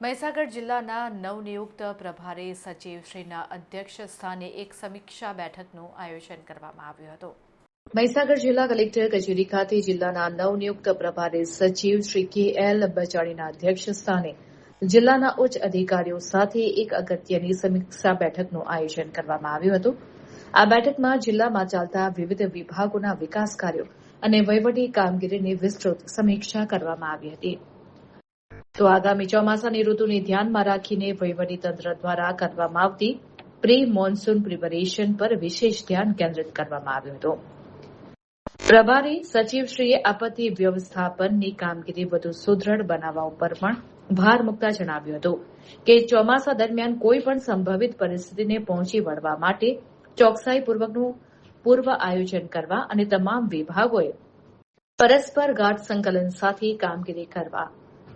મહીસાગર જિલ્લાના નવનિયુક્ત પ્રભારી સચિવશ્રીના અધ્યક્ષ સ્થાને એક સમીક્ષા બેઠકનું આયોજન કરવામાં આવ્યું હતું. મહીસાગર જિલ્લા કલેક્ટર કચેરી ખાતે જિલ્લાના નવનિયુક્ત પ્રભારી સચિવ શ્રી કે.એલ. બચાણીના અધ્યક્ષ સ્થાને જિલ્લાના ઉચ્ચ અધિકારીઓ સાથે એક અગત્યની સમીક્ષા બેઠકનું આયોજન કરવામાં આવ્યું હતું. આ બેઠકમાં જિલ્લામાં ચાલતા વિવિધ વિભાગોના વિકાસ કાર્યો અને વહીવટી કામગીરીની વિસ્તૃત સમીક્ષા કરવામાં આવી હતી. તો આગામી ચોમાસાની ઋતુને ધ્યાનમાં રાખીને વહીવટીતંત્ર દ્વારા કરવામાં આવતી પ્રી મોન્સૂન પ્રિપેરેશન પર વિશેષ ધ્યાન કેન્દ્રિત કરવામાં આવ્યું હતું. પ્રભારી સચિવશ્રીએ આપત્તિ વ્યવસ્થાપનની કામગીરી વધુ સુદૃઢ બનાવવા ઉપર પણ ભાર મૂકતા જણાવ્યું હતું કે ચોમાસા દરમિયાન કોઈ પણ સંભવિત પરિસ્થિતિને પહોંચી વળવા માટે ચોકસાઈપૂર્વકનું પૂર્વ આયોજન કરવા અને તમામ વિભાગોએ પરસ્પર ગાઢ સંકલન સાથે કામગીરી કરવા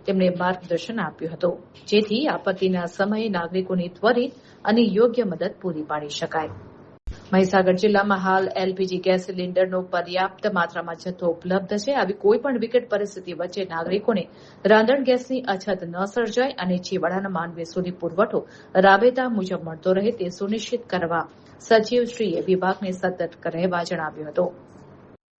તેમણે માર્ગદર્શન આપ્યું હતું, જેથી આપત્તિના સમયે નાગરિકોની ત્વરિત અને યોગ્ય મદદ પૂરી પાડી શકાય. મહીસાગર જિલ્લામાં હાલ એલપીજી ગેસ સિલિન્ડરનો પર્યાપ્ત માત્રામાં જથ્થો ઉપલબ્ધ છે. આવી કોઈપણ વિકટ પરિસ્થિતિ વચ્ચે નાગરિકોને રાંધણ ગેસની અછત ન સર્જાય અને છેવાડાના માનવી સુધી પુરવઠો રાબેતા મુજબ મળતો રહે તે સુનિશ્ચિત કરવા સચિવશ્રીએ વિભાગને સતર્ક રહેવા જણાવ્યું હતું.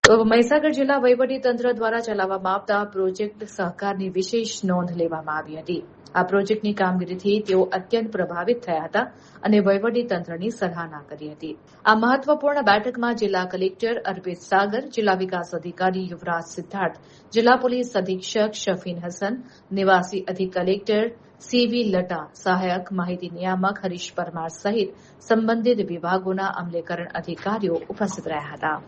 તો મહીસાગર જિલ્લા વહીવટીતંત્ર દ્વારા ચલાવવામાં આવતા પ્રોજેક્ટ સહકારની વિશેષ નોંધ લેવામાં આવી હતી. આ પ્રોજેક્ટની કામગીરીથી તેઓ અત્યંત પ્રભાવિત થયા હતા અને વહીવટીતંત્રની સરાહના કરી હતી. આ મહત્વપૂર્ણ બેઠકમાં જિલ્લા કલેક્ટર અર્પિત સાગર, જિલ્લા વિકાસ અધિકારી યુવરાજ સિદ્ધાર્થ, જિલ્લા પોલીસ અધિક્ષક શફીન હસન, નિવાસી અધિક કલેક્ટર સીવી લટા, સહાયક માહિતી નિયામક હરીશ પરમાર સહિત સંબંધિત વિભાગોના અમલીકરણ અધિકારીઓ ઉપસ્થિત રહ્યા હતા.